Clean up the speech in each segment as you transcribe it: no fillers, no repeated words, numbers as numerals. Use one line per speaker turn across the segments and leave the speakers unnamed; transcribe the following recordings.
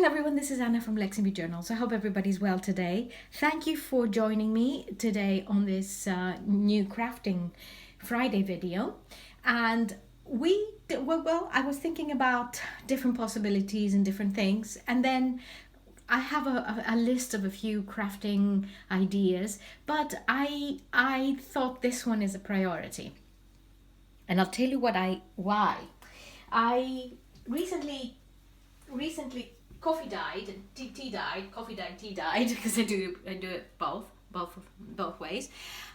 everyone, this is Anna from Lexingby Journals. I hope everybody's well today. Thank you for joining me today on this new Crafting Friday video. And I was thinking about different possibilities and different things, and then I have a list of a few crafting ideas, but I thought this one is a priority. And I'll tell you why. I recently coffee died and tea died, coffee died, tea died, because I do it both ways.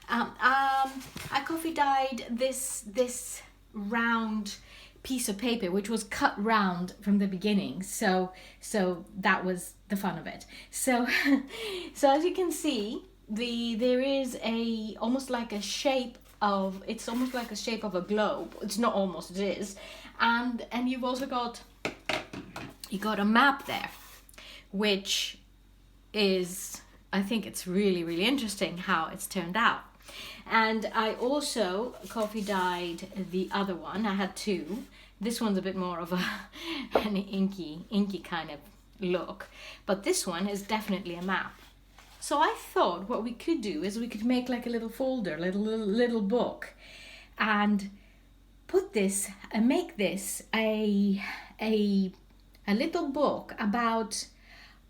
I coffee dyed this round piece of paper, which was cut round from the beginning, so that was the fun of it. So as you can see, there is almost like a shape of a globe. It's not almost, it is, and you've also got a map there, which is, I think it's really, really interesting how it's turned out. And I also coffee dyed the other one. I had two. This one's a bit more of an inky kind of look, but this one is definitely a map. So I thought what we could do is we could make like a little folder, little book, and make this a little book about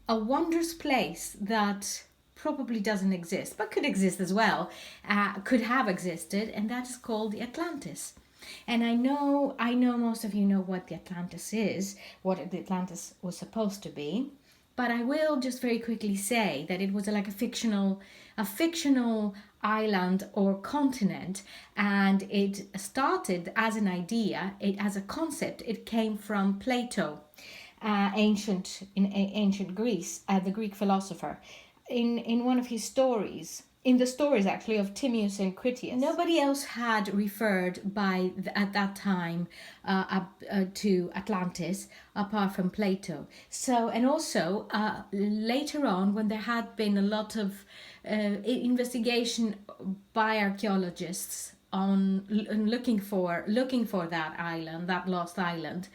a wondrous place that probably doesn't exist, but could exist as well, could have existed, and that is called the Atlantis. And I know most of you know what the Atlantis is, what the Atlantis was supposed to be, but I will just very quickly say that it was like a fictional island or continent, and it started as an idea, as a concept. It came from Plato, in ancient Greece, the Greek philosopher, in one of his stories. In the stories, actually, of Timaeus and Critias. Nobody else had referred at that time to Atlantis apart from Plato. So, and also later on, when there had been a lot of investigation by archaeologists on looking for that island, that lost island,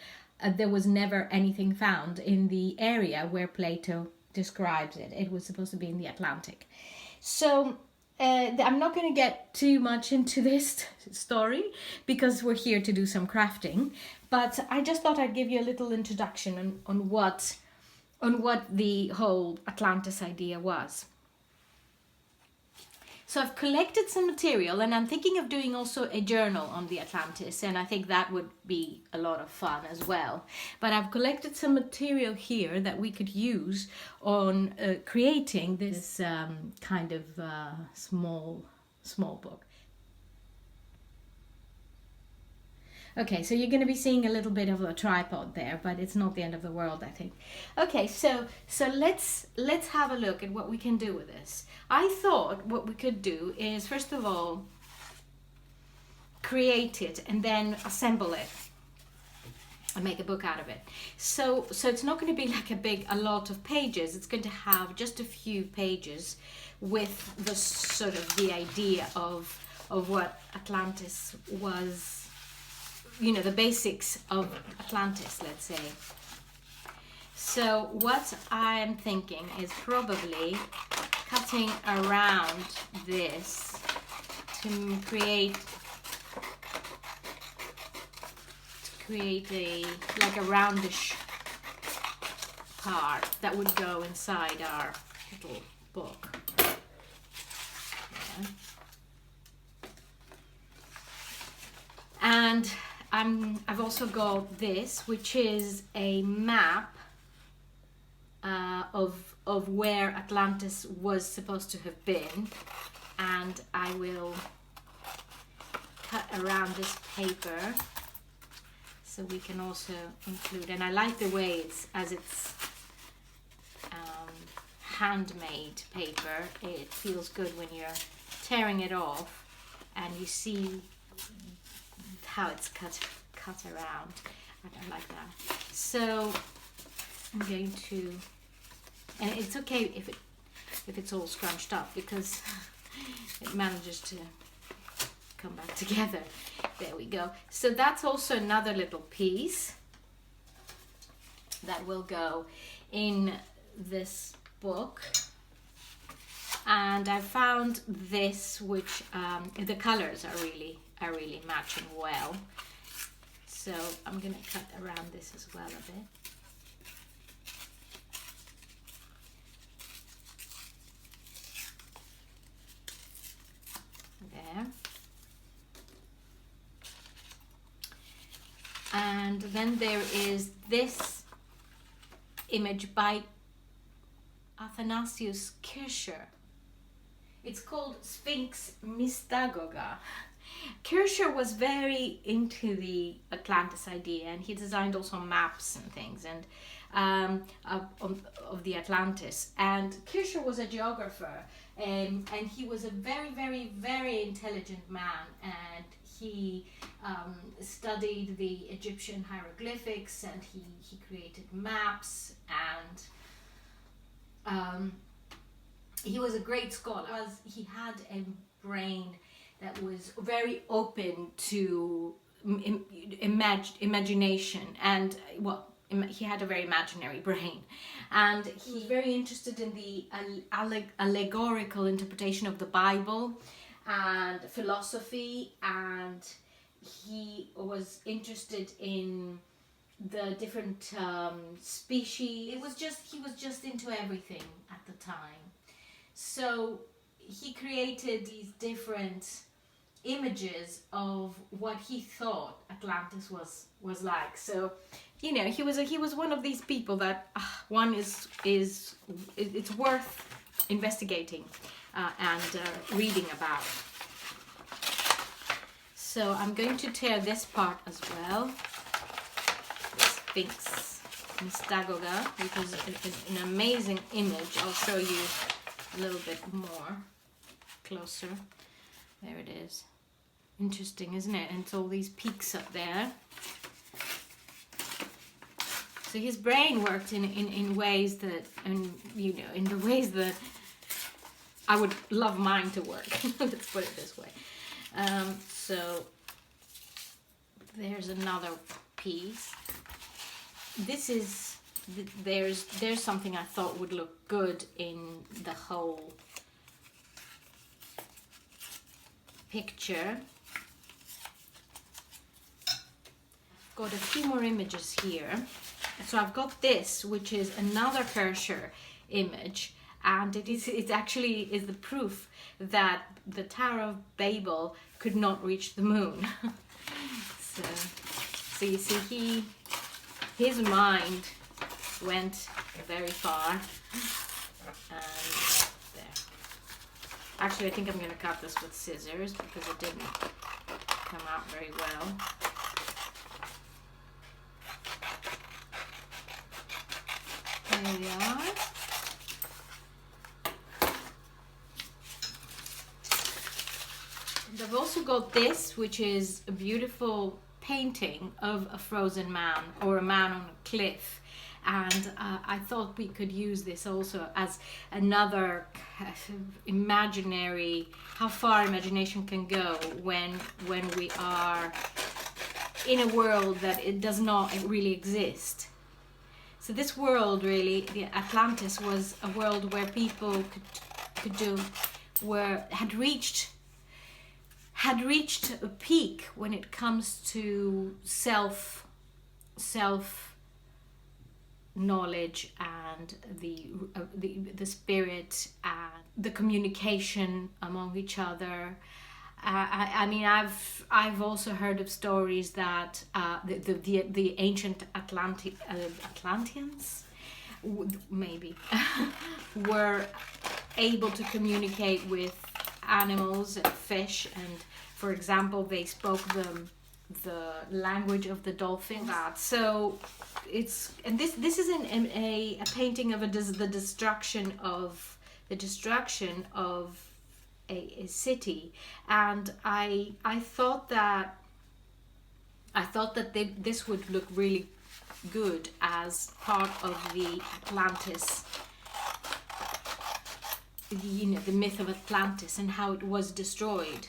there was never anything found in the area where Plato describes it. It was supposed to be in the Atlantic. So I'm not going to get too much into this story because we're here to do some crafting, but I just thought I'd give you a little introduction on what the whole Atlantis idea was. So I've collected some material, and I'm thinking of doing also a journal on the Atlantis, and I think that would be a lot of fun as well. But I've collected some material here that we could use on creating this kind of small book. Okay, so you're going to be seeing a little bit of a tripod there, but it's not the end of the world, I think. Okay, so let's have a look at what we can do with this. I thought what we could do is, first of all, create it and then assemble it and make a book out of it. So it's not going to be like a lot of pages. It's going to have just a few pages with the sort of the idea of what Atlantis was. You know, the basics of Atlantis, let's say. So what I'm thinking is probably cutting around this to create a roundish part that would go inside our little book. Yeah. And I've also got this, which is a map of where Atlantis was supposed to have been, and I will cut around this paper so we can also include. And I like the way it's handmade paper. It feels good when you're tearing it off, and you see how it's cut around. I don't like that. So I'm going to, and it's okay if it's all scrunched up because it manages to come back together. There we go. So that's also another little piece that will go in this book, and I found this, which the colors are really matching well. So I'm gonna cut around this as well a bit. There. And then there is this image by Athanasius Kircher. It's called Sphinx Mystagoga. Kircher was very into the Atlantis idea, and he designed also maps and things and of the Atlantis. And Kircher was a geographer, and he was a very intelligent man, and he studied the Egyptian hieroglyphics, and he created maps, and he was a great scholar. He had a brain that was very open to imagination, and well, he had a very imaginary brain, and he was very interested in the allegorical interpretation of the Bible and philosophy, and he was interested in the different species. He was just into everything at the time. So he created these different images of what he thought Atlantis was like. So, you know, he was one of these people that it's worth investigating and reading about. So I'm going to tear this part as well. Sphinx Mystagoga, which is an amazing image. I'll show you a little bit more closer. There it is. Interesting, isn't it? And it's all these peaks up there. So his brain worked in ways that, and you know, in the ways that I would love mine to work. Let's put it this way. So there's another piece. This is there's something I thought would look good in the whole picture. Got a few more images here. So I've got this, which is another Kircher image, and it actually is the proof that the Tower of Babel could not reach the moon. So you see, his mind went very far, and there. Actually, I think I'm going to cut this with scissors because it didn't come out very well. There we are. And I've also got this, which is a beautiful painting of a frozen man, or a man on a cliff. And I thought we could use this also as another imaginary, how far imagination can go when we are in a world that it does not really exist. So this world, really, the Atlantis, was a world where people had reached a peak when it comes to self knowledge and the spirit and the communication among each other. I mean, I've also heard of stories that the ancient Atlanteans maybe were able to communicate with animals and fish, and for example they spoke the language of the dolphins. So this is a painting of the destruction of a city, and I thought that this would look really good as part of the Atlantis, the myth of Atlantis and how it was destroyed,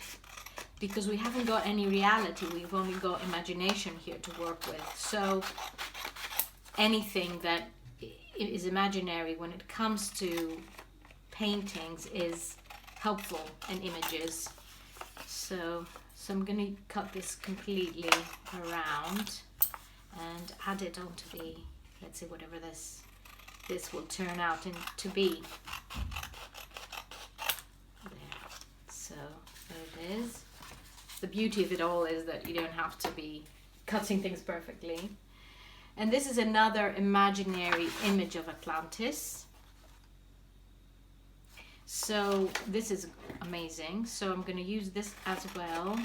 because we haven't got any reality, we've only got imagination here to work with. So anything that is imaginary when it comes to paintings is helpful and images. So I'm going to cut this completely around and add it onto the, let's see, whatever this will turn out to be. There. So there it is. The beauty of it all is that you don't have to be cutting things perfectly. And this is another imaginary image of Atlantis. So this is amazing. So I'm going to use this as well.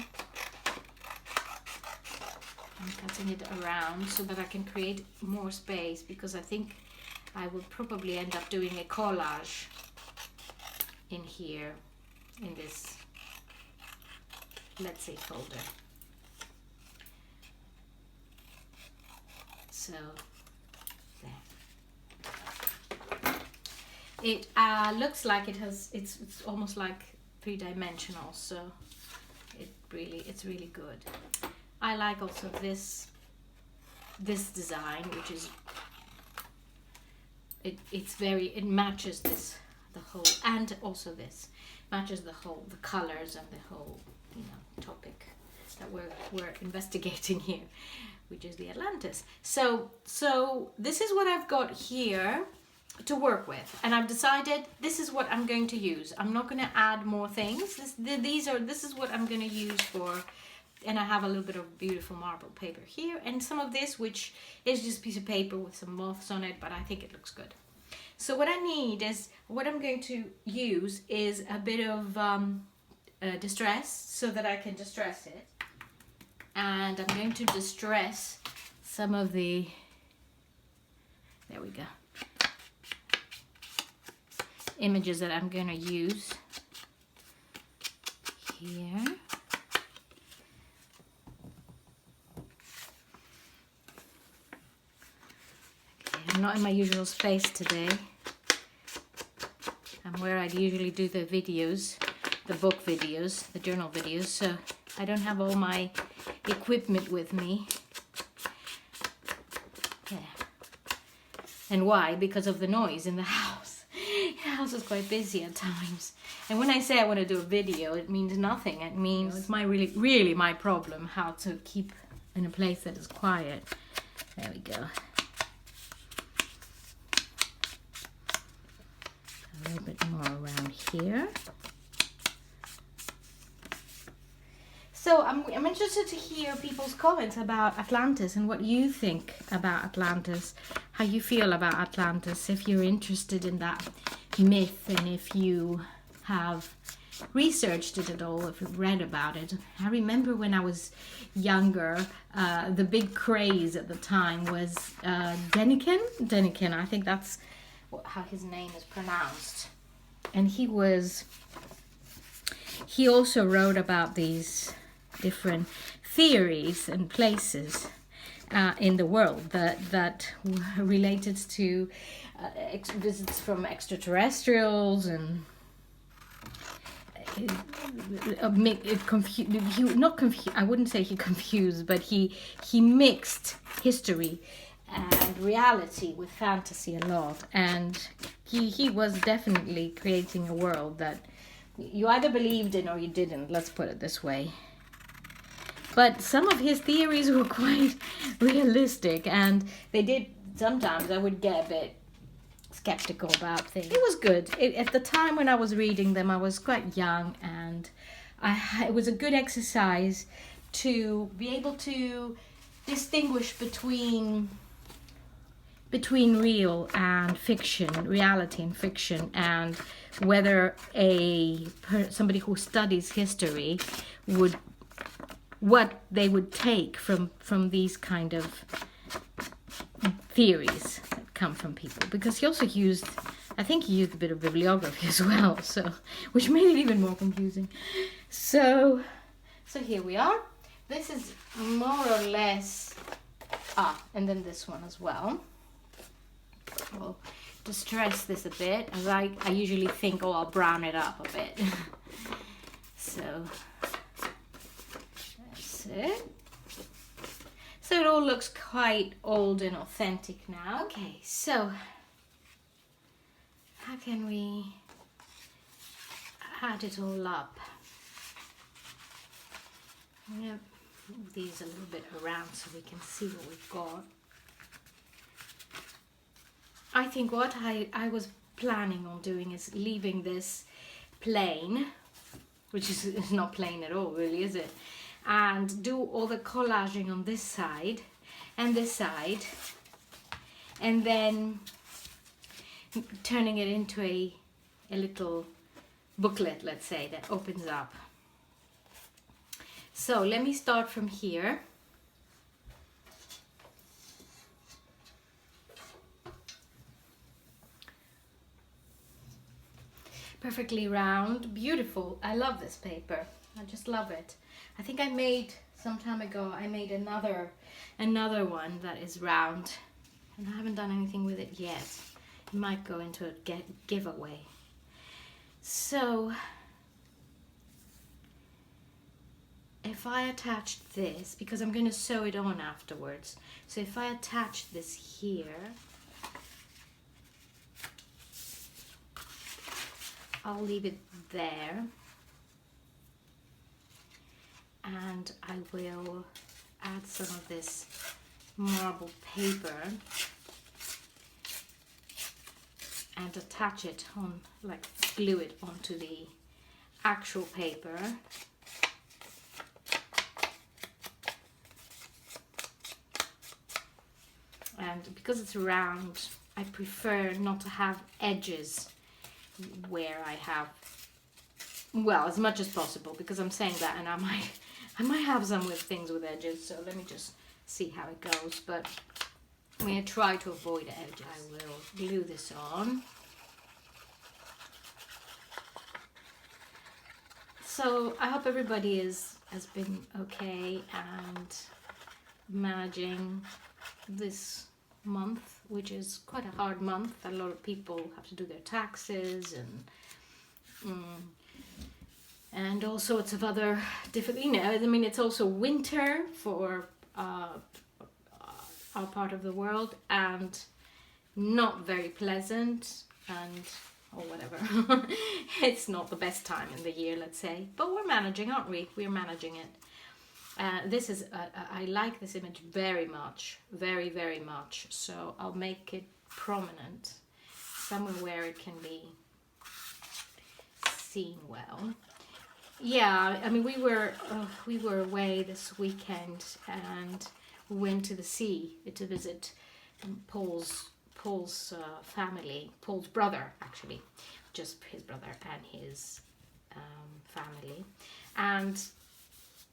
I'm cutting it around so that I can create more space, because I think I will probably end up doing a collage in here, in this, let's say, folder. So there. It looks like it has, it's almost like three-dimensional, so it's really good. I like also this design, which is, it matches this, the whole, and also this matches the whole, the colors and the whole, topic that we're investigating here, which is the Atlantis. So this is what I've got here to work with, and I've decided this is what I'm going to use. I'm not going to add more things. This is what I'm going to use for. And I have a little bit of beautiful marble paper here, and some of this, which is just a piece of paper with some moths on it, but I think it looks good. So what I need is, what I'm going to use is a bit of distress, so that I can distress it. And I'm going to distress some of the, there we go, images that I'm going to use here. I'm not in my usual space today. I'm where I usually do the videos, the book videos, the journal videos, so I don't have all my equipment with me. Yeah. And why? Because of the noise in the house. The house is quite busy at times. And when I say I want to do a video, it means nothing. It means it's really my problem, how to keep in a place that is quiet. There we go. A little bit more around here. So I'm interested to hear people's comments about Atlantis and what you think about Atlantis, how you feel about Atlantis, if you're interested in that myth, and if you have researched it at all, if you've read about it. I remember when I was younger, the big craze at the time was Deniken, I think that's how his name is pronounced. And he also wrote about these different theories and places in the world that were related to visits from extraterrestrials, and I wouldn't say he confused, but he mixed history and reality with fantasy a lot, and he was definitely creating a world that you either believed in or you didn't, let's put it this way. But some of his theories were quite realistic, and they did, sometimes I would get a bit skeptical about things. It was good. At the time when I was reading them, I was quite young, and it was a good exercise to be able to distinguish between real and fiction, reality and fiction, and whether somebody who studies history what they would take from these kind of theories that come from people. Because he also used a bit of bibliography as well, so which made it even more confusing. So here we are. This is more or less, and then this one as well. I'll distress this a bit, as I usually think, I'll brown it up a bit. So that's it. So it all looks quite old and authentic now. Okay, so how can we add it all up? I'm going to move these a little bit around so we can see what we've got. I think what I was planning on doing is leaving this plain, which is not plain at all really, is it? And do all the collaging on this side and this side, and then turning it into a little booklet, let's say, that opens up. So let me start from here. Perfectly round, beautiful. I love this paper. I just love it. I think I made some time ago, I made another one that is round, and I haven't done anything with it yet. It might go into a giveaway. So if I attach this, because I'm going to sew it on afterwards, so if I attach this here, I'll leave it there, and I will add some of this marble paper and attach it on, like glue it onto the actual paper. And because it's round, I prefer not to have edges where I have, well, as much as possible, because I'm saying that and I might have some with things with edges, so let me just see how it goes. But I'm going to try to avoid edges. I will glue this on. So I hope everybody has been okay and managing this month, which is quite a hard month. A lot of people have to do their taxes and all sorts of other different, you know, I mean, it's also winter for our part of the world, and not very pleasant, and or whatever. It's not the best time in the year, let's say, but we're managing, aren't we? We're managing it. This is I like this image very much, very, very much, so I'll make it prominent somewhere where it can be seen well. Yeah, I mean, we were away this weekend, and we went to the sea to visit Paul's family, Paul's brother, actually, just his brother and his family, and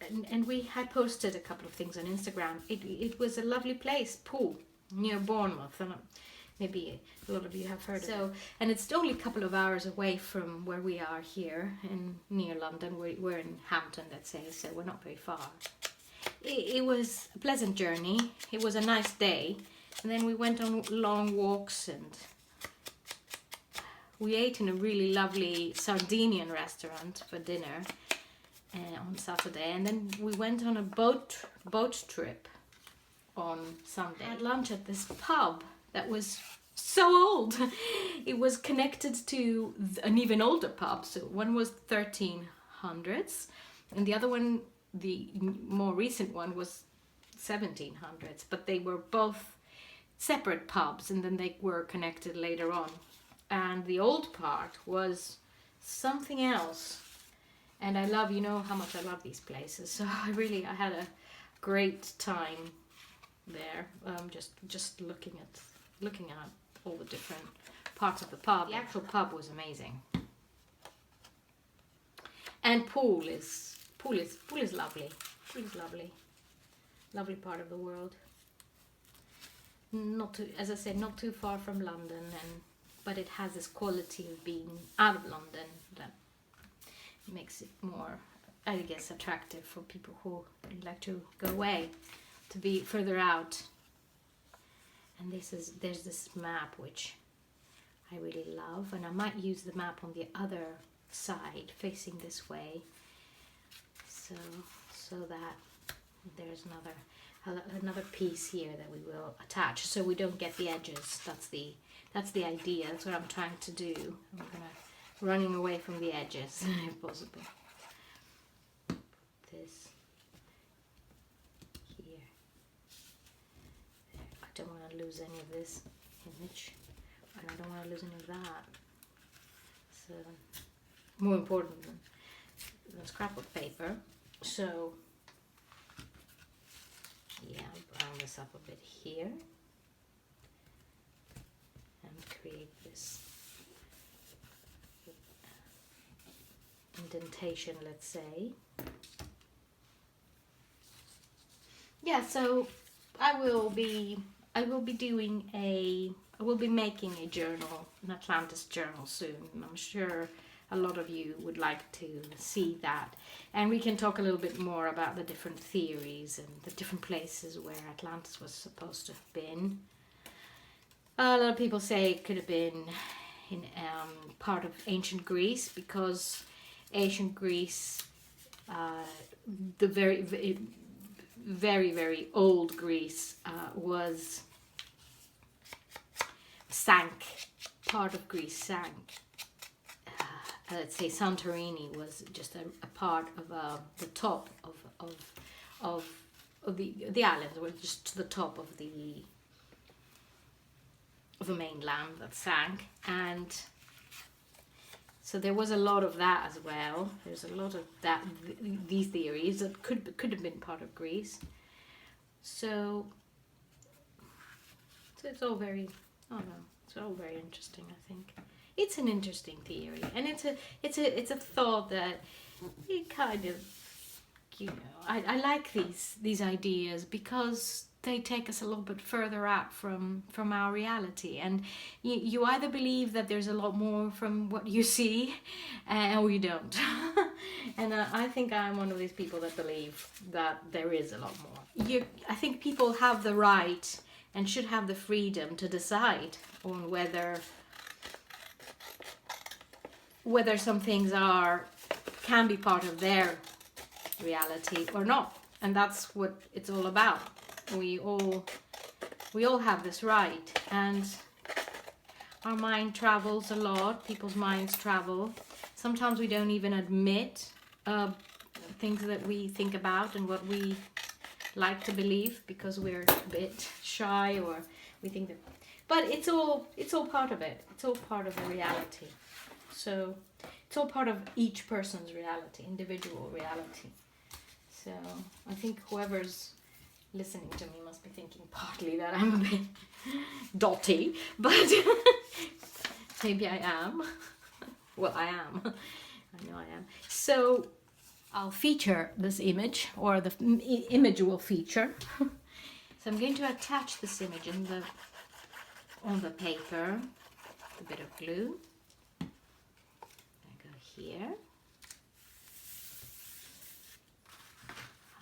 I posted a couple of things on Instagram. It was a lovely place, Poole, near Bournemouth, and maybe a lot of you have heard of it. And it's only a couple of hours away from where we are here near London. We're in Hampton, let's say, so we're not very far. It was a pleasant journey. It was a nice day, and then we went on long walks, and we ate in a really lovely Sardinian restaurant for dinner on Saturday, and then we went on a boat trip on Sunday. I had lunch at this pub that was so old. It was connected to an even older pub. So one was 1300s, and the other one, the more recent one, was 1700s. But they were both separate pubs, and then they were connected later on. And the old part was something else. And I love, you know how much I love these places. So I had a great time there. Just looking at all the different parts of the pub. The actual pub was amazing. And Poole is lovely. Poole is lovely. Lovely part of the world. Not too, as I said, not too far from London, but it has this quality of being out of London that makes it more, I guess, attractive for people who like to go away, to be further out. And there's this map which I really love, and I might use the map on the other side facing this way, so that there's another piece here that we will attach so we don't get the edges. That's the idea. That's what I'm trying to do. I'm running away from the edges if possible. This here. There. I don't want to lose any of this image, and I don't want to lose any of that. So more important than scrapbook paper. So yeah, I'll brown this up a bit here and create this indentation, let's say. Yeah, so I will be making a journal, an Atlantis journal soon. I'm sure a lot of you would like to see that, and we can talk a little bit more about the different theories and the different places where Atlantis was supposed to have been. A lot of people say it could have been in part of ancient Greece, because ancient Greece, the very old Greece, sank. Part of Greece sank. Let's say Santorini was just a part of the top of the islands, or just to the top of the mainland that sank, and so there was a lot of that as well. There's a lot of that, these theories that could have been part of Greece. So it's all very, I don't know, it's all very interesting. I think it's an interesting theory, and it's a thought that it kind of, you know, I like these ideas because they take us a little bit further out from our reality, and you either believe that there's a lot more from what you see, or you don't. And I think I'm one of these people that believe that there is a lot more. I think people have the right and should have the freedom to decide on whether some things can be part of their reality or not, and that's what it's all about. We all have this right, and our mind travels a lot. People's minds travel. Sometimes we don't even admit things that we think about and what we like to believe, because we're a bit shy, or we think that. But it's all part of it. It's all part of the reality. So it's all part of each person's reality, individual reality. So I think whoever's listening to me must be thinking partly that I'm a bit dotty, but maybe I am. Well, I am. I know I am. So I'll feature this image, or the image will feature. So I'm going to attach this image on the paper with a bit of glue. I go here.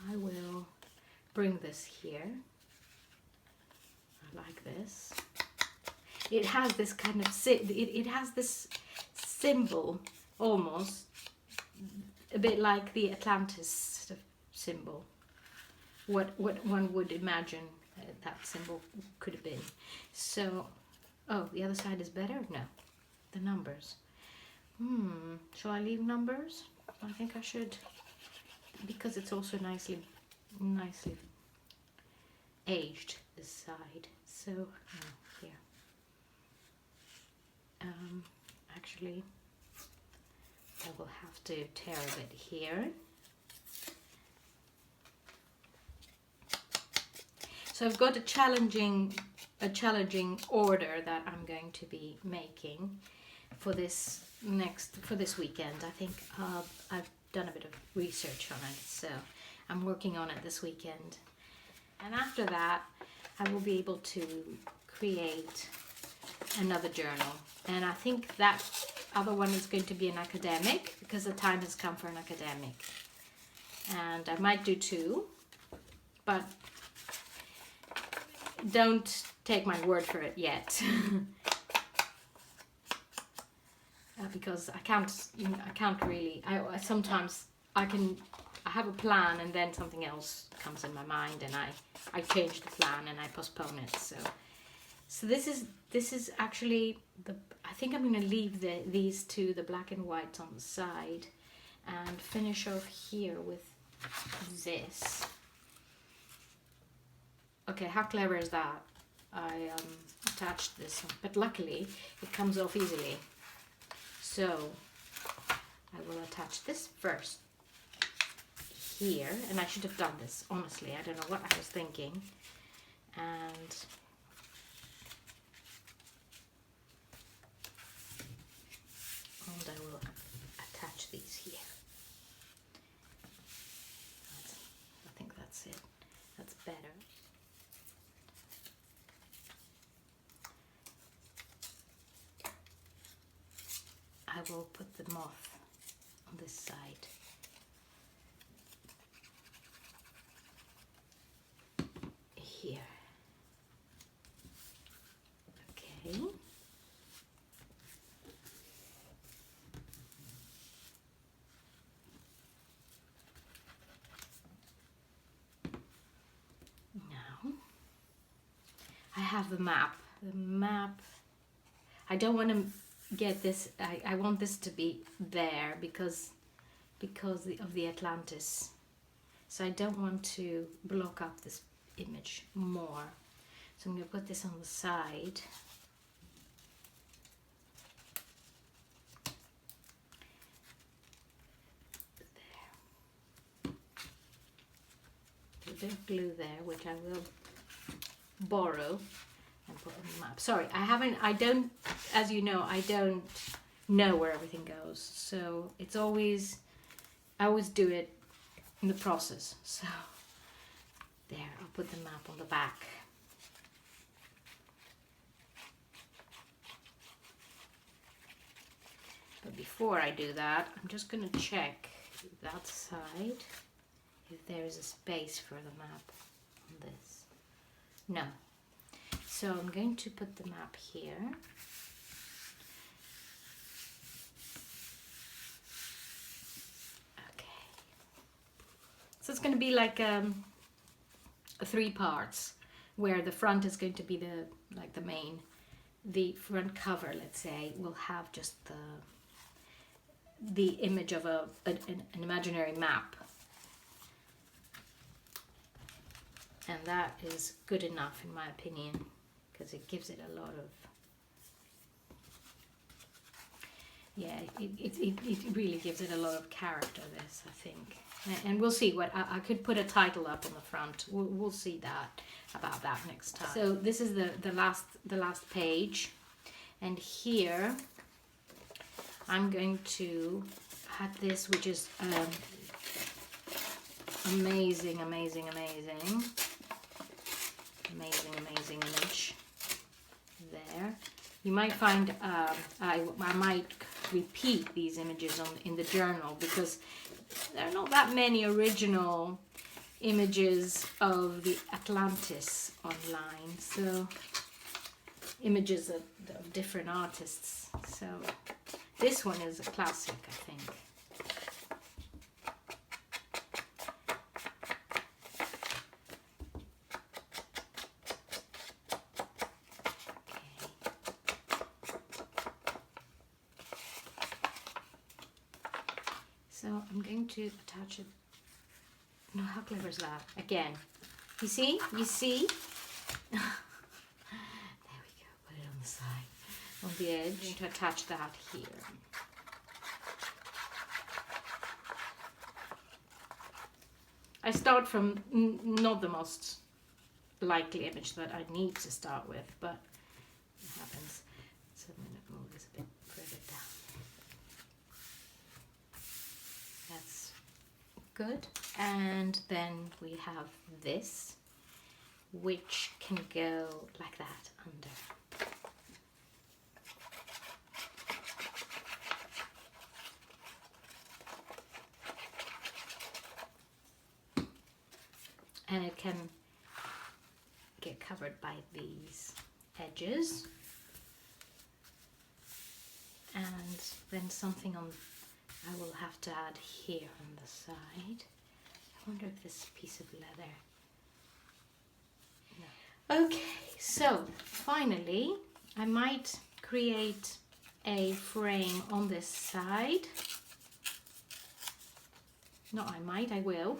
I will bring this here. I like this. It has this kind of it has this symbol, almost a bit like the Atlantis symbol. What one would imagine that symbol could have been. So, oh, the other side is better? No, the numbers. Shall I leave numbers? I think I should, because it's also nicely aged, this side. So here, actually I will have to tear a bit here. So I've got a challenging order that I'm going to be making for this weekend. I think I've done a bit of research on it, so I'm working on it this weekend. And after that, I will be able to create another journal. And I think that other one is going to be an academic, because the time has come for an academic. And I might do two, but don't take my word for it yet. Because I can't really. Sometimes I I have a plan and then something else comes in my mind and I change the plan and I postpone it. So this is actually I think I'm going to leave these two, the black and white, on the side and finish off here with this. Okay, how clever is that? I attached this, but luckily it comes off easily. So I will attach this first here, and I should have done this, honestly. I don't know what I was thinking. And I will attach these here. I think that's it. That's better. I will put the moth on this side. Here. Okay. Now I have the map. The map. I don't want to get this. I want this to be there because of the Atlantis. So I don't want to block up this image more. So I'm going to put this on the side. There. A bit of glue there, which I will borrow and put on the map. Sorry, I don't, as you know, I don't know where everything goes. So it's always, I always do it in the process. So there, I'll put the map on the back. But before I do that, I'm just going to check that side if there is a space for the map on this. No. So I'm going to put the map here. Okay. So it's going to be like 3 parts, where the front is going to be the main. The front cover, let's say, will have just the image of an imaginary map. And that is good enough, in my opinion, because it gives it a lot of, yeah, it really gives it a lot of character, this, I think. And we'll see what, I could put a title up on the front. We'll see about that next time. So this is the last page. And here I'm going to add this, which is amazing image there. You might find I might repeat these images in the journal, because there are not that many original images of the Atlantis online. So images of different artists. So this one is a classic, I think. So I'm going to attach it. No, how clever is that? Again, you see? There we go. Put it on the side, on the edge. I'm going to attach that here. I start from not the most likely image that I need to start with, but it happens. So I'm going to move this a bit further down. That's good. And then we have this, which can go like that under. And it can get covered by these edges. And then something on, I will have to add here on the side. I wonder if this piece of leather. No. Okay, so finally I might create a frame on this side. No, I will.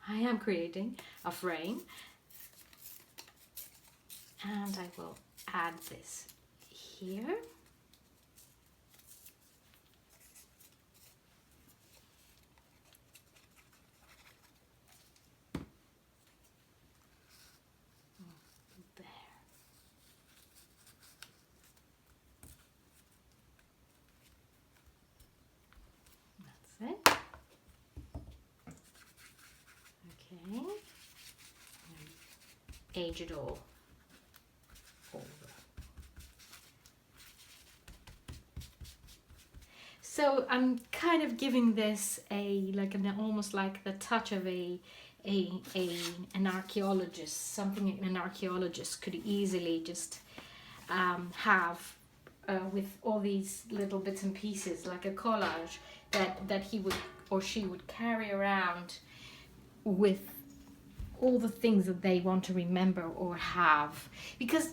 I am creating a frame. And I will add this here. That's it. Okay. Age it all over. So I'm kind of giving this almost like the touch of an archaeologist, something an archaeologist could easily just have with all these little bits and pieces, like a collage that he would or she would carry around with all the things that they want to remember or have, because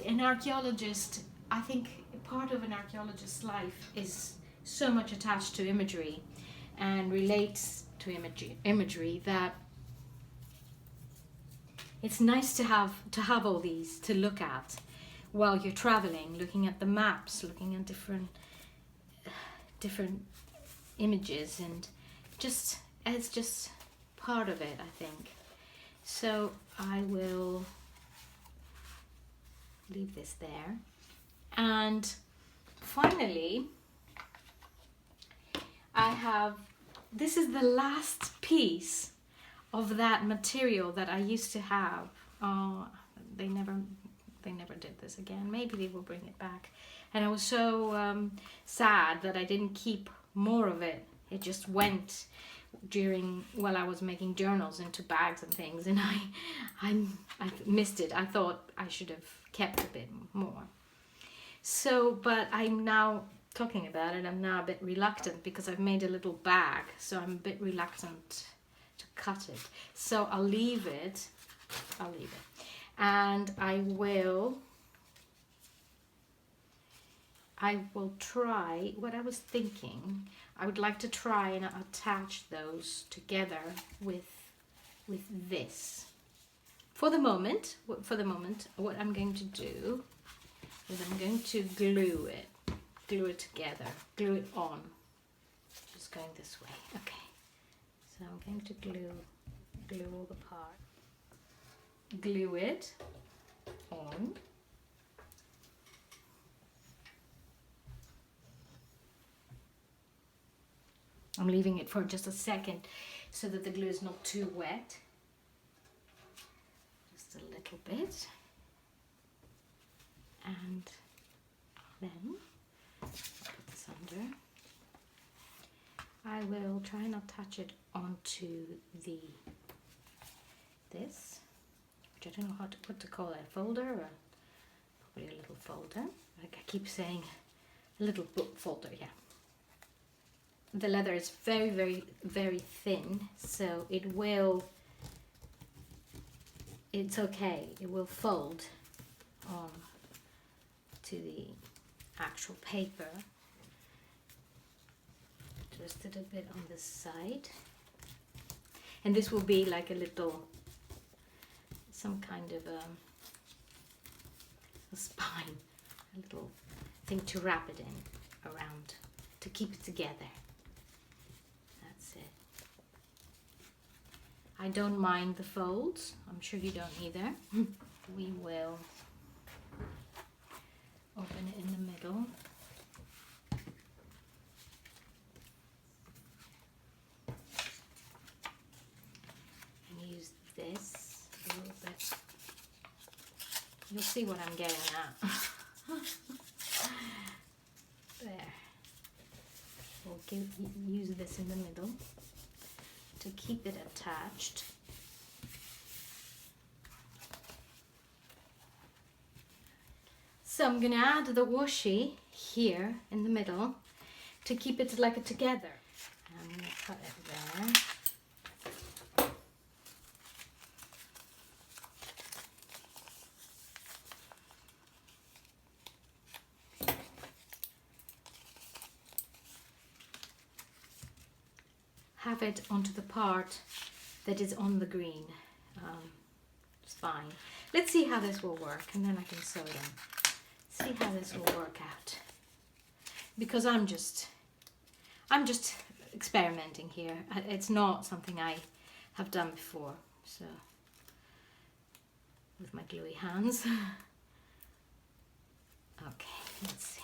an archaeologist, I think part of an archaeologist's life is so much attached to imagery and relates to imagery that it's nice to have all these to look at while you're traveling, looking at the maps, looking at different images, and it's just part of it, I think. So I will leave this there. And finally, this is the last piece of that material that I used to have. They never did this again. Maybe they will bring it back. And I was so sad that I didn't keep more of it. It just went while I was making journals into bags and things, and I missed it. I thought I should have kept a bit more. So, but I'm now talking about it, I'm now a bit reluctant because I've made a little bag, so I'm a bit reluctant to cut it. So I'll leave it, and I will try, what I was thinking, I would like to try and attach those together with this. For the moment, what I'm going to do is I'm going to glue it together, glue it on. Just going this way. Okay. So I'm going to glue all the parts. Glue it on. I'm leaving it for just a second so that the glue is not too wet. Just a little bit. And then I'll put this under. I will try and attach it onto this, which I don't know what to call it, a folder, or probably a little folder. Like I keep saying, a little book folder, yeah. The leather is very, very, very thin, so it's okay. It will fold on to the actual paper. Twisted a bit on this side. And this will be like a little, some kind of a spine, a little thing to wrap it in around, to keep it together. That's it. I don't mind the folds. I'm sure you don't either. We will open it in the middle. And use this a little bit. You'll see what I'm getting at. There. We'll use this in the middle to keep it attached. So I'm going to add the washi here in the middle to keep it like together. I'm going to cut it there. have it onto the part that is on the green spine. Let's see how this will work, and then I can sew them. See how this will work out. Because I'm just experimenting here. It's not something I have done before. So with my gluey hands. Okay, let's see.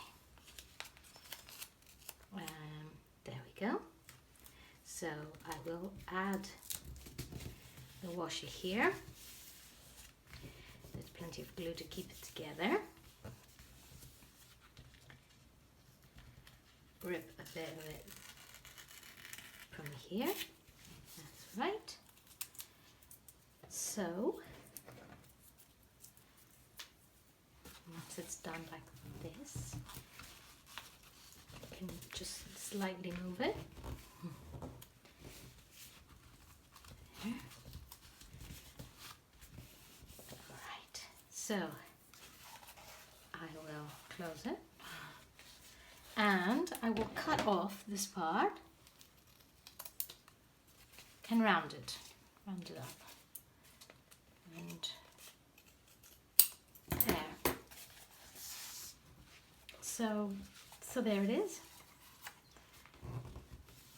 There we go. So I will add the washer here. There's plenty of glue to keep it together. Rip a bit of it from here. That's right. So once it's done like this, you can just slightly move it. There. Alright, so I will close it and I will cut off this part and round it up. And there. So there it is.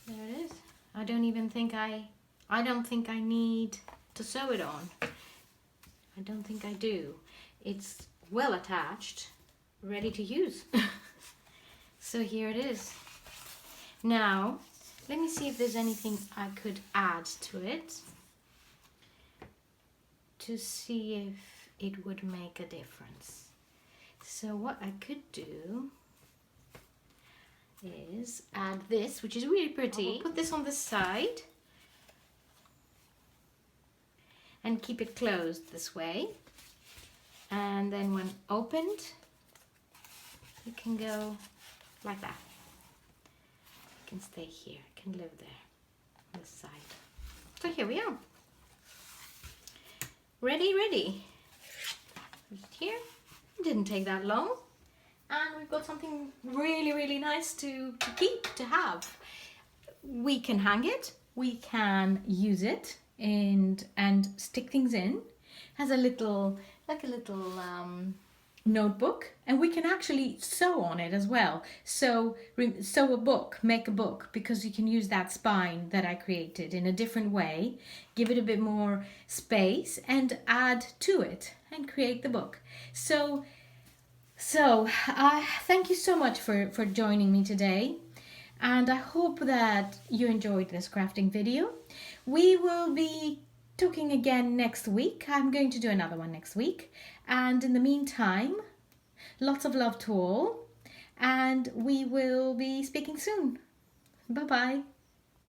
There it is. I don't think I need to sew it on. I don't think I do. It's well attached, ready to use. So here it is. Now, let me see if there's anything I could add to it to see if it would make a difference. So what I could do is add this, which is really pretty. I'll put this on the side and keep it closed this way. And then when opened, it can go like that. It can stay here, it can live there on this side. So here we are. Ready. Put it here. It didn't take that long. And we've got something really nice to keep, to have. We can hang it, we can use it and stick things in. Has a little, like a little notebook, and we can actually sew on it as well. So sew a book, make a book, because you can use that spine that I created in a different way, give it a bit more space and add to it and create the book. So thank you so much for joining me today, and I hope that you enjoyed this crafting video. We will be talking again next week. I'm going to do another one next week, and in the meantime, lots of love to all, and we will be speaking soon. Bye bye.